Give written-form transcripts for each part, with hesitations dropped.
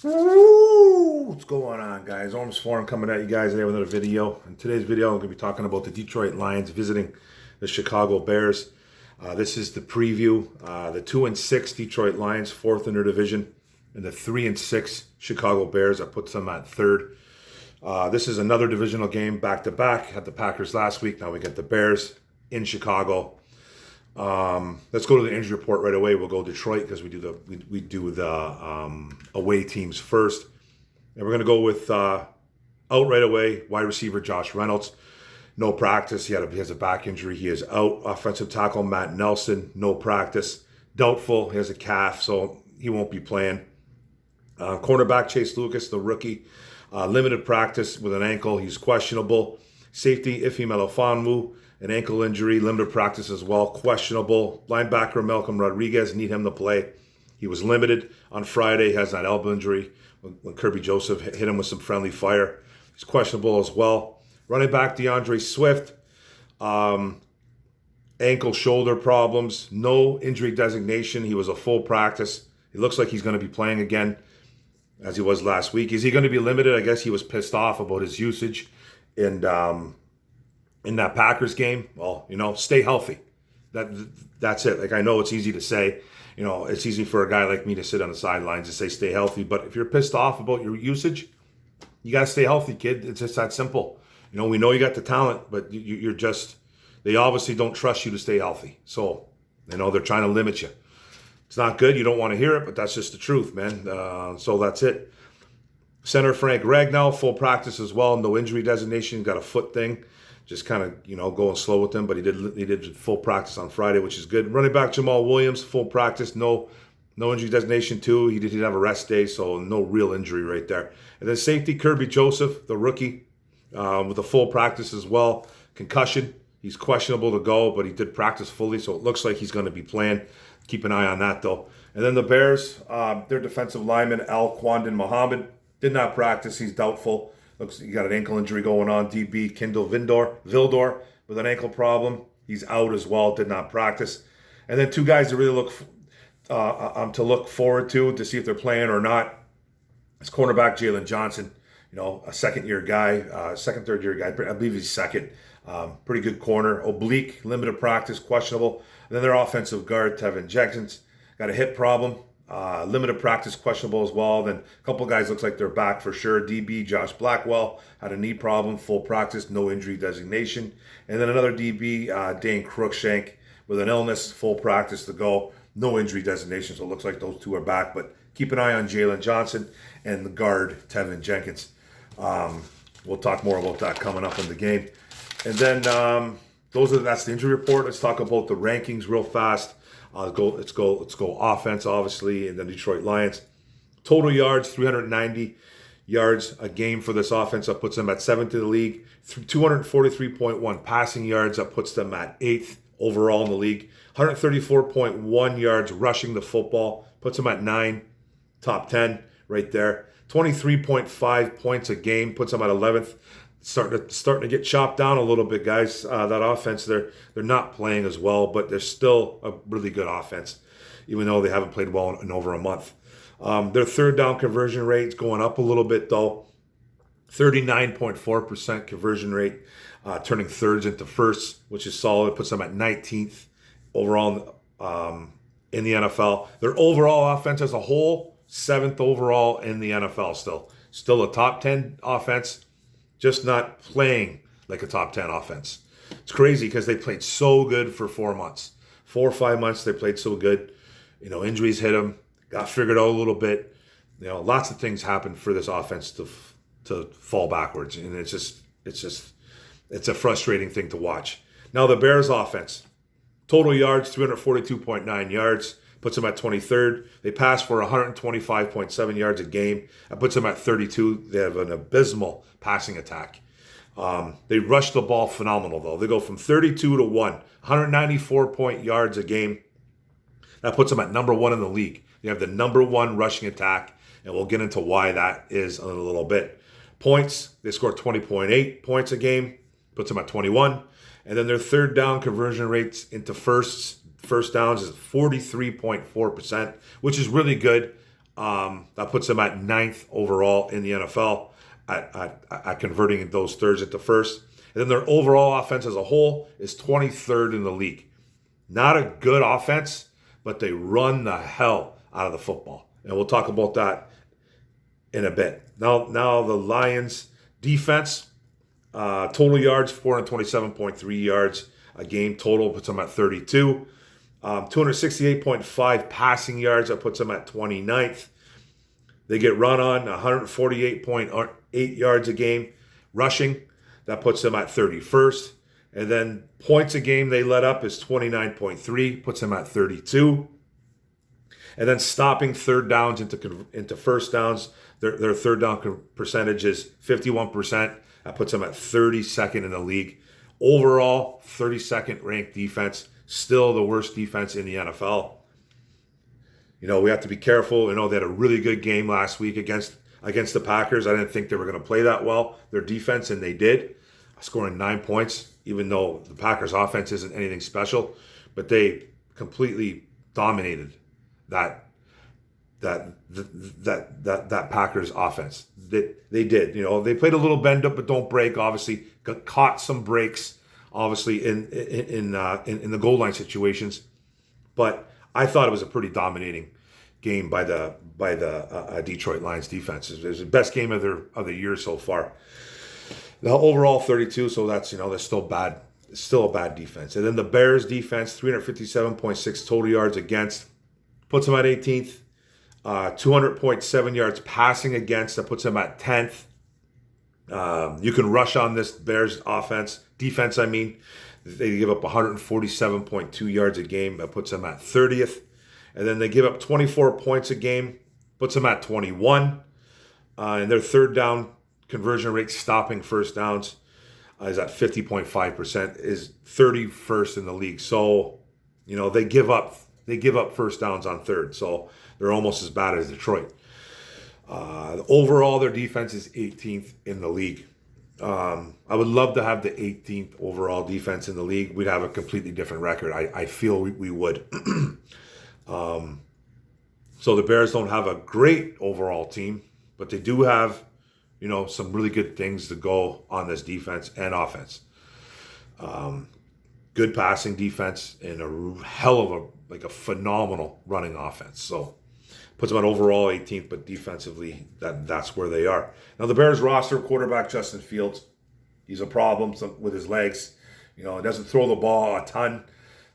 Woo! What's going on, guys? Orms Forum coming at you guys today with another video. In today's video, I'm going to be talking about the Detroit Lions visiting the Chicago Bears. This is the preview. The 2-6 Detroit Lions, fourth in their division, and the 3-6 Chicago Bears. That puts them at third. This is another divisional game back-to-back. Had the Packers last week. Now we get the Bears in Chicago. Let's go to the injury report right away. We'll go Detroit because we do the away teams first, and we're gonna go with out right away. Wide receiver Josh Reynolds, no practice. He has a back injury. He is out. Offensive tackle Matt Nelson, no practice. Doubtful. He has a calf, so he won't be playing. Cornerback Chase Lucas, the rookie, limited practice with an ankle. He's questionable. Safety Ife Melifonwu, an ankle injury, limited practice as well, questionable. Linebacker Malcolm Rodriguez, need him to play. He was limited on Friday, has that elbow injury when Kirby Joseph hit him with some friendly fire. He's questionable as well. Running back DeAndre Swift, ankle shoulder problems, no injury designation. He was a full practice. It looks like he's going to be playing again as he was last week. Is he going to be limited? I guess he was pissed off about his usage and in that Packers game. Well, stay healthy. That's it. Like, I know it's easy to say, it's easy for a guy like me to sit on the sidelines and say stay healthy. But if you're pissed off about your usage, you got to stay healthy, kid. It's just that simple. We know you got the talent, but you're just, they obviously don't trust you to stay healthy. So, they're trying to limit you. It's not good. You don't want to hear it, but that's just the truth, man. So that's it. Center Frank Ragnow, full practice as well. No injury designation. Got a foot thing. Just kind of, going slow with him, but he did full practice on Friday, which is good. Running back Jamal Williams, full practice, no injury designation too. He did have a rest day, so no real injury right there. And then safety Kirby Joseph, the rookie, with a full practice as well. Concussion, he's questionable to go, but he did practice fully, so it looks like he's going to be playing. Keep an eye on that though. And then the Bears, their defensive lineman Al Quandin Muhammad did not practice. He's doubtful. Looks like he got an ankle injury going on. DB Kindle Vildor with an ankle problem. He's out as well. Did not practice. And then two guys to really look forward to see if they're playing or not. It's cornerback Jalen Johnson. A third year guy. I believe he's second. Pretty good corner. Oblique, limited practice, questionable. And then their offensive guard Tevin Jenkins got a hip problem. Limited practice, questionable as well. Then a couple guys looks like they're back for sure. DB Josh Blackwell had a knee problem, full practice, no injury designation. And then another DB, Dane Cruikshank, with an illness, full practice to go, no injury designation. So it looks like those two are back. But keep an eye on Jalen Johnson and the guard Tevin Jenkins. We'll talk more about that coming up in the game. And then that's the injury report. Let's talk about the rankings real fast. Let's go offense, obviously, and the Detroit Lions. Total yards, 390 yards a game for this offense. That puts them at 7th in the league. 243.1 passing yards. That puts them at 8th overall in the league. 134.1 yards rushing the football. Puts them at 9, top 10 right there. 23.5 points a game. Puts them at 11th. Starting to get chopped down a little bit, guys. That offense, they're not playing as well, but they're still a really good offense, even though they haven't played well in over a month. Their third down conversion rate is going up a little bit, though. 39.4% conversion rate, turning thirds into firsts, which is solid. Puts them at 19th overall in the NFL. Their overall offense as a whole, 7th overall in the NFL still. Still a top 10 offense. Just not playing like a top 10 offense. It's crazy because they played so good for 4 months. 4 or 5 months they played so good. Injuries hit them, got figured out a little bit. Lots of things happened for this offense to fall backwards. And it's a frustrating thing to watch. Now the Bears offense. Total yards, 342.9 yards. Puts them at 23rd. They pass for 125.7 yards a game. That puts them at 32. They have an abysmal passing attack. They rush the ball phenomenal, though. They go from 32 to 194 point yards a game. That puts them at number 1 in the league. They have the number 1 rushing attack, and we'll get into why that is in a little bit. Points, they score 20.8 points a game. Puts them at 21. And then their third down conversion rates into first downs is 43.4%, which is really good. That puts them at 9th overall in the NFL at converting those thirds into first. And then their overall offense as a whole is 23rd in the league. Not a good offense, but they run the hell out of the football. And we'll talk about that in a bit. Now the Lions defense, total yards, 427.3 yards a game total, puts them at 32. 268.5 passing yards, that puts them at 29th. They get run on 148.8 yards a game. Rushing, that puts them at 31st. And then points a game they let up is 29.3, puts them at 32. And then stopping third downs into first downs, their third down percentage is 51%. That puts them at 32nd in the league. Overall, 32nd ranked defense. Still the worst defense in the NFL. We have to be careful. They had a really good game last week against the Packers. I didn't think they were going to play that well, their defense, and they did, scoring 9 points, even though the Packers' offense isn't anything special. But they completely dominated that Packers offense. They did. They played a little bend up but don't break. Obviously, caught some breaks. Obviously, in the goal line situations, but I thought it was a pretty dominating game by the Detroit Lions defense. It was the best game of the year so far. Now overall 32, so that's still bad. It's still a bad defense. And then the Bears defense, 357.6 total yards against, puts them at 18th. 200.7 yards passing against, that puts them at 10th. You can rush on this Bears defense. They give up 147.2 yards a game. That puts them at 30th. And then they give up 24 points a game, puts them at 21. And their third down conversion rate, stopping first downs, is at 50.5%, is 31st in the league. So, they give up first downs on third. So they're almost as bad as Detroit. Overall, their defense is 18th in the league. I would love to have the 18th overall defense in the league. We'd have a completely different record. I feel we would. So the Bears don't have a great overall team, but they do have, some really good things to go on this defense and offense. Good passing defense and a hell of a phenomenal running offense. So puts them at overall 18th, but defensively, that's where they are. Now, the Bears roster, quarterback Justin Fields, he's a problem with his legs. He doesn't throw the ball a ton.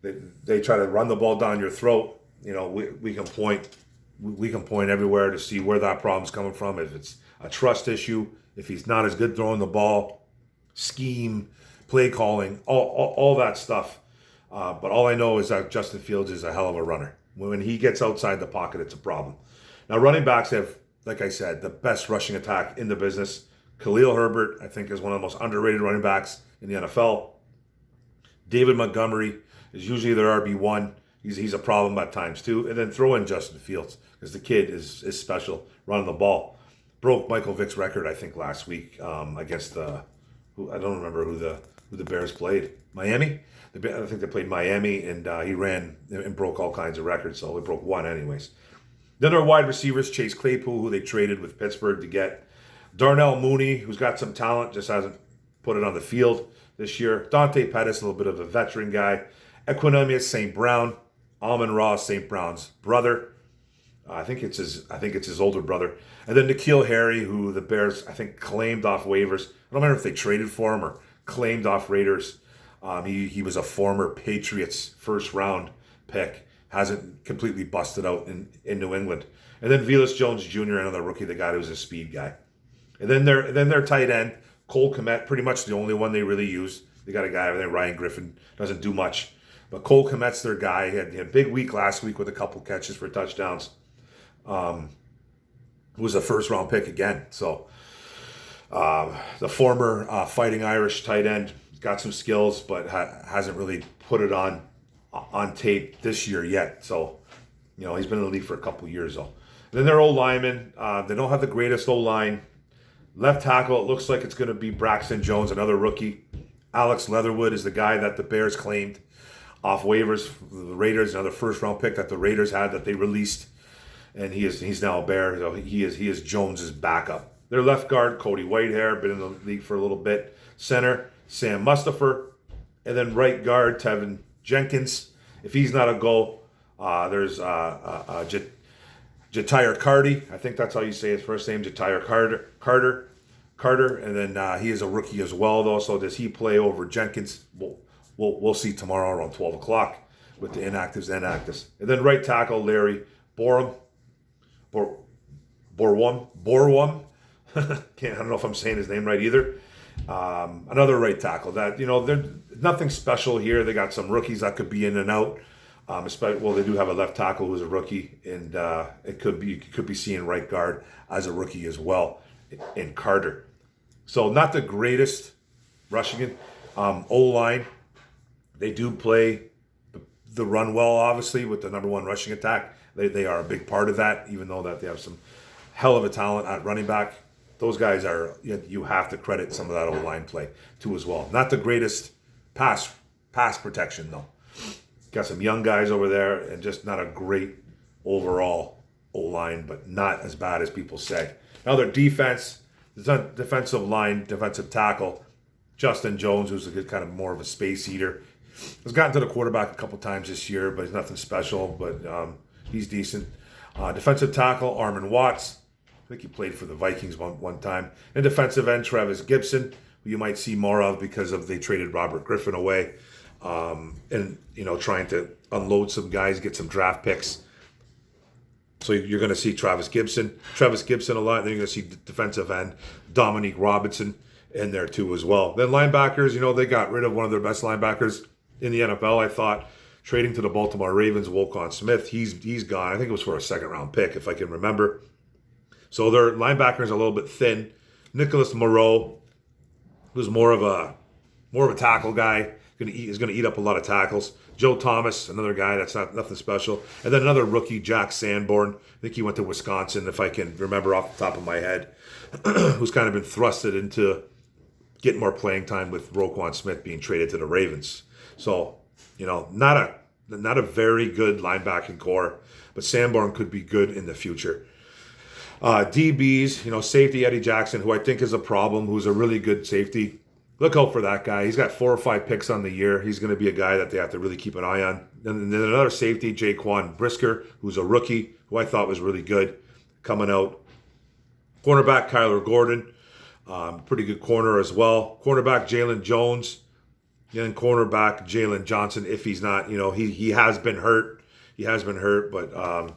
They try to run the ball down your throat. We can point everywhere to see where that problem's coming from. If it's a trust issue, if he's not as good throwing the ball, scheme, play calling, all that stuff. But all I know is that Justin Fields is a hell of a runner. When he gets outside the pocket, it's a problem. Now, running backs have, like I said, the best rushing attack in the business. Khalil Herbert, I think, is one of the most underrated running backs in the NFL. David Montgomery is usually their RB1. He's a problem at times, too. And then throw in Justin Fields, because the kid is special running the ball. Broke Michael Vick's record, I think, last week against I don't remember who the Bears played. Miami? I think they played Miami, and he ran and broke all kinds of records, so he broke one anyways. Then our wide receivers, Chase Claypool, who they traded with Pittsburgh to get. Darnell Mooney, who's got some talent, just hasn't put it on the field this year. Dante Pettis, a little bit of a veteran guy. Equanimeous St. Brown. Amon-Ra, St. Brown's brother. I think it's his older brother. And then N'Keal Harry, who the Bears, I think, claimed off waivers. I don't remember if they traded for him or claimed off Raiders. He was a former Patriots first round pick. Hasn't completely busted out in New England. And then Velus Jones Jr., another rookie, the guy who's a speed guy. And then their tight end, Cole Kmet, pretty much the only one they really use. They got a guy over there, Ryan Griffin, doesn't do much. But Cole Kmet's their guy. He had a big week last week with a couple catches for touchdowns. Who was a first round pick again. So the former Fighting Irish tight end, got some skills, but hasn't really put it on tape this year yet. So, he's been in the league for a couple years, though. And then their O-linemen, they don't have the greatest O-line. Left tackle, it looks like it's going to be Braxton Jones, another rookie. Alex Leatherwood is the guy that the Bears claimed off waivers. The Raiders, another first-round pick that the Raiders had that they released. and he's now a Bear. So he is Jones's backup. Their left guard, Cody Whitehair, been in the league for a little bit. Center, Sam Mustipher. And then right guard, Tevin Jenkins. If he's not a go, there's Jatire Carty. I think that's how you say his first name, Jatire Carter. And then he is a rookie as well, though. So does he play over Jenkins? We'll see tomorrow around 12 o'clock with the inactives and actives. And then right tackle, Larry Borum. Borwum. I don't know if I'm saying his name right either. Another right tackle. That, there's nothing special here. They got some rookies that could be in and out. They do have a left tackle who's a rookie, and you could be seeing right guard as a rookie as well in Carter. So not the greatest rushing O-line. They do play the run well, obviously, with the number one rushing attack. They are a big part of that, even though that they have some hell of a talent at running back. Those guys you have to credit some of that O-line play too as well. Not the greatest pass protection, though. Got some young guys over there, and just not a great overall O-line, but not as bad as people say. Now their defense, defensive line, defensive tackle, Justin Jones, who's a good kind of more of a space eater. Has gotten to the quarterback a couple times this year, but he's nothing special, but he's decent. Defensive tackle, Armin Watts. I think he played for the Vikings one time. And defensive end, Travis Gibson, who you might see more of because they traded Robert Griffin away. And trying to unload some guys, get some draft picks. So you're going to see Travis Gibson a lot. Then you're going to see defensive end Dominique Robinson in there too as well. Then linebackers, they got rid of one of their best linebackers in the NFL, I thought, trading to the Baltimore Ravens, Wolcott Smith. He's gone. I think it was for a second round pick, if I can remember. So their linebackers are a little bit thin. Nicholas Moreau, who's more of a tackle guy, is going to eat up a lot of tackles. Joe Thomas, another guy that's nothing special. And then another rookie, Jack Sanborn. I think he went to Wisconsin, if I can remember off the top of my head, who's kind of been thrusted into getting more playing time with Roquan Smith being traded to the Ravens. So, not a very good linebacking core, but Sanborn could be good in the future. DBs, safety Eddie Jackson, who I think is a problem, who's a really good safety. Look out for that guy. He's got 4 or 5 picks on the year. He's going to be a guy that they have to really keep an eye on. And then another safety, Jaquan Brisker, who's a rookie, who I thought was really good coming out. Cornerback, Kyler Gordon, pretty good corner as well. Cornerback, Jalen Jones. And cornerback, Jalen Johnson, if he's not, he has been hurt. He has been hurt, but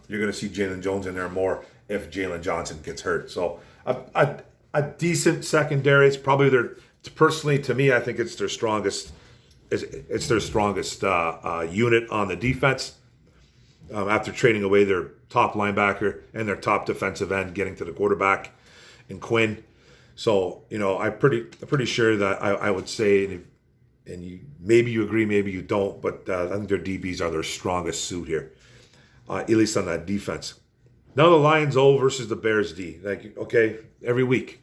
you're going to see Jalen Jones in there more if Jalen Johnson gets hurt. So a decent secondary. It's probably personally, to me, I think it's their strongest. It's their strongest unit on the defense. After trading away their top linebacker and their top defensive end, getting to the quarterback in Quinn. So I'm pretty sure that I would say, and maybe you agree, maybe you don't, but I think their DBs are their strongest suit here, at least on that defense. Now the Lions O versus the Bears D. Every week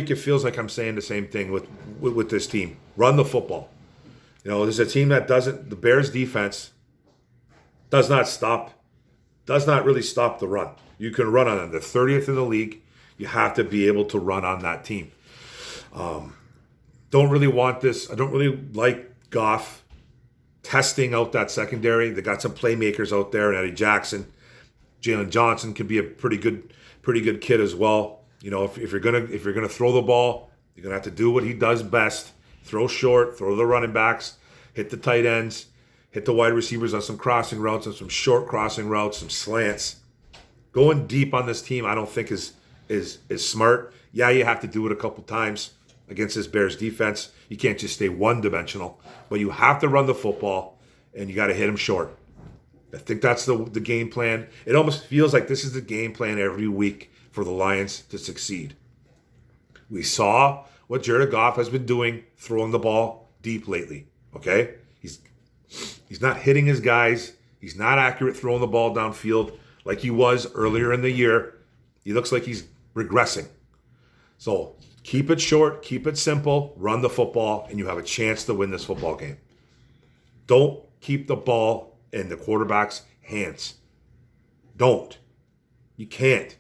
it feels like I'm saying the same thing with this team. Run the football. There's a team that the Bears defense does not really stop the run. You can run on them. They're 30th in the league. You have to be able to run on that team. Don't really want this. I don't really like Goff testing out that secondary. They got some playmakers out there, and Eddie Jackson. Jalen Johnson can be a pretty good kid as well. If you're gonna throw the ball, you're gonna have to do what he does best: throw short, throw the running backs, hit the tight ends, hit the wide receivers on some crossing routes, and some short crossing routes, some slants. Going deep on this team, I don't think is smart. Yeah, you have to do it a couple times against this Bears defense. You can't just stay one-dimensional, but you have to run the football, and you got to hit them short. I think that's the game plan. It almost feels like this is the game plan every week for the Lions to succeed. We saw what Jared Goff has been doing, throwing the ball deep lately. Okay? He's not hitting his guys. He's not accurate throwing the ball downfield like he was earlier in the year. He looks like he's regressing. So keep it short, keep it simple, run the football, and you have a chance to win this football game. Don't keep the ball in the quarterback's hands. Don't. You can't.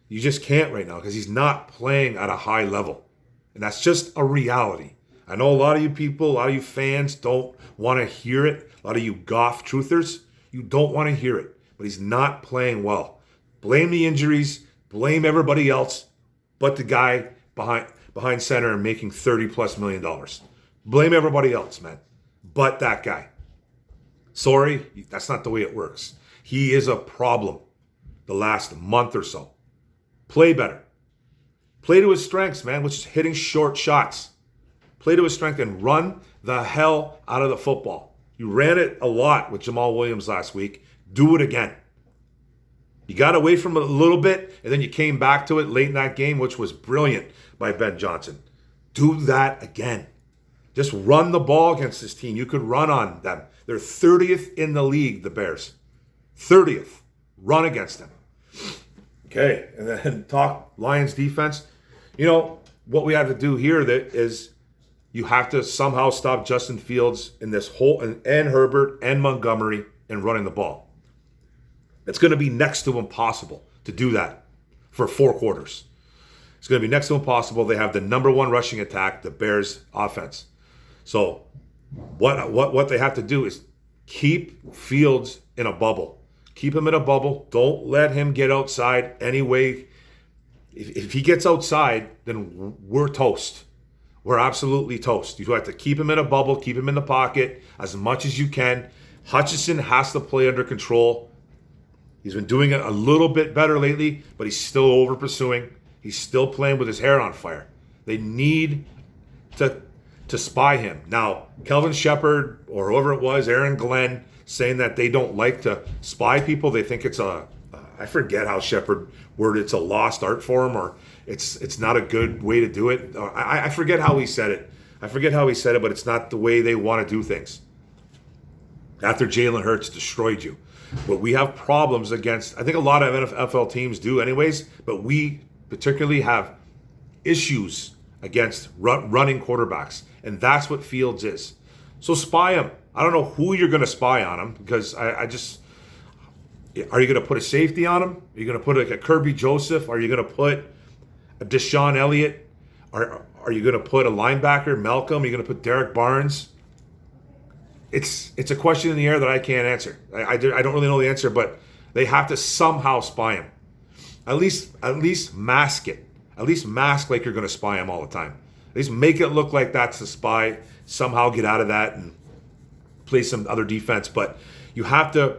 You just can't right now because he's not playing at a high level. And that's just a reality. I know a lot of you people, a lot of you fans don't want to hear it. A lot of you Goff truthers, you don't want to hear it. But he's not playing well. Blame the injuries, blame everybody else, but the guy behind center and making $30+ million. Blame everybody else, man. But that guy. Sorry, that's not the way it works. He is a problem the last month or so. Play better. Play to his strengths, man, which is hitting short shots. Play to his strength and run the hell out of the football. You ran it a lot with Jamal Williams last week. Do it again. You got away from it a little bit, and then you came back to it late in that game, which was brilliant by Ben Johnson. Do that again. Just run the ball against this team. You could run on them. They're 30th in the league, the Bears. 30th. Run against them. Okay, and then talk Lions defense. You know, what we have to do here is you have to somehow stop Justin Fields in this whole, and Herbert and Montgomery in running the ball. It's going to be next to impossible to do that for 4 quarters. It's going to be next to impossible. They have the number 1 rushing attack, the Bears offense. So what they have to do is keep Fields in a bubble. Keep him in a bubble. Don't let him get outside anyway. If he gets outside, then we're toast. We're absolutely toast. You have to keep him in a bubble, keep him in the pocket as much as you can. Hutchinson has to play under control. He's been doing it a little bit better lately, but he's still over pursuing. He's still playing with his hair on fire. They need to spy him. Now, Kelvin Shepard or whoever it was, Aaron Glenn, saying that they don't like to spy people. They think it's I forget how Shepard worded it's a lost art form, or it's not a good way to do it. I forget how he said it. But it's not the way they want to do things. After Jalen Hurts destroyed you. But we have problems against, I think a lot of NFL teams do anyways, but we particularly have issues against running quarterbacks. And that's what Fields is. So spy him. I don't know who you're going to spy on him, because are you going to put a safety on him? Are you going to put a Kirby Joseph? Are you going to put a Deshaun Elliott? Are you going to put a linebacker, Malcolm? Are you going to put Derek Barnes? It's a question in the air that I can't answer. I don't really know the answer, but they have to somehow spy him. At least mask it. At least mask like you're going to spy him all the time. At least make it look like that's the spy. Somehow get out of that and play some other defense. But you have to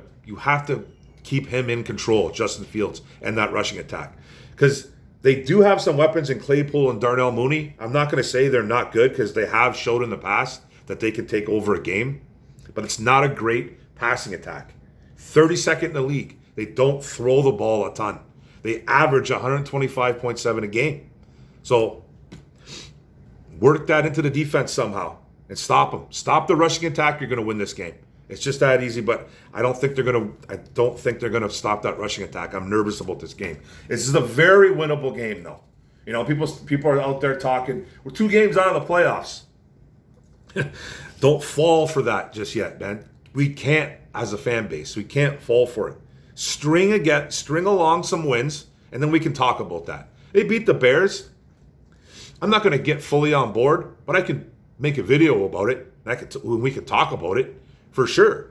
keep him in control, Justin Fields, and that rushing attack. Because they do have some weapons in Claypool and Darnell Mooney. I'm not going to say they're not good, because they have showed in the past that they can take over a game. But it's not a great passing attack. 32nd in the league. They don't throw the ball a ton. They average 125.7 a game. So work that into the defense somehow and stop them. Stop the rushing attack. You're going to win this game. It's just that easy. But I don't think they're going to stop that rushing attack. I'm nervous about this game. This is a very winnable game, though. You know, people are out there talking. We're 2 games out of the playoffs. Don't fall for that just yet, man. We can't, as a fan base, we can't fall for it. String along some wins, and then we can talk about that. They beat the Bears. I'm not going to get fully on board, but I can make a video about it. We can talk about it for sure.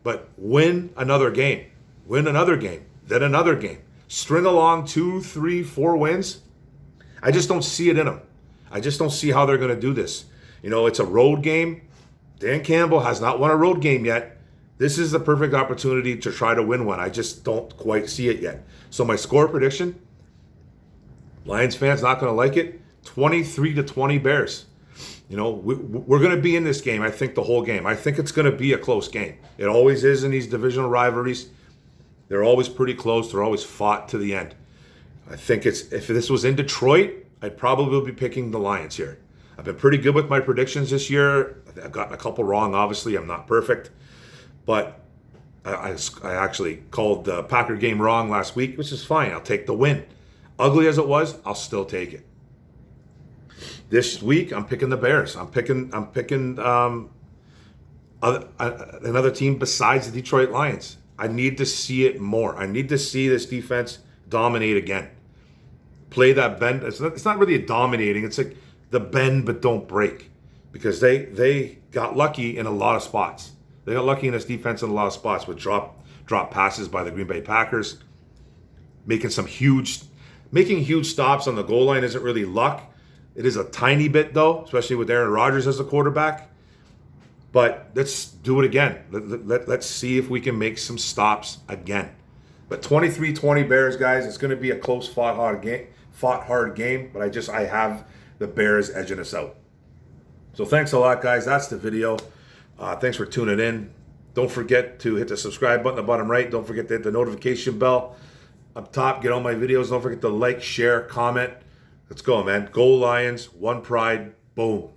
But win another game, then another game. String along 2, 3, 4 wins. I just don't see it in them. I just don't see how they're going to do this. You know, it's a road game. Dan Campbell has not won a road game yet. This is the perfect opportunity to try to win one. I just don't quite see it yet. So my score prediction, Lions fans not going to like it, 23-20 Bears. You know, we're going to be in this game, I think, the whole game. I think it's going to be a close game. It always is in these divisional rivalries. They're always pretty close. They're always fought to the end. I think if this was in Detroit, I'd probably be picking the Lions here. I've been pretty good with my predictions this year. I've gotten a couple wrong, obviously. I'm not perfect. But I actually called the Packer game wrong last week, which is fine. I'll take the win. Ugly as it was, I'll still take it. This week, I'm picking the Bears. I'm picking another team besides the Detroit Lions. I need to see it more. I need to see this defense dominate again. Play that bend. It's not really a dominating. It's like the bend but don't break, because they got lucky in a lot of spots. They got lucky in this defense in a lot of spots with drop passes by the Green Bay Packers. Making huge stops on the goal line isn't really luck. It is a tiny bit though, especially with Aaron Rodgers as the quarterback. But let's do it again. Let's see if we can make some stops again. But 23-20 Bears, guys. It's going to be a close, fought hard game. But I have the Bears edging us out. So thanks a lot, guys. That's the video. Thanks for tuning in. Don't forget to hit the subscribe button at the bottom right. Don't forget to hit the notification bell up top. Get all my videos. Don't forget to like, share, comment. Let's go, man. Go Lions. One pride. Boom.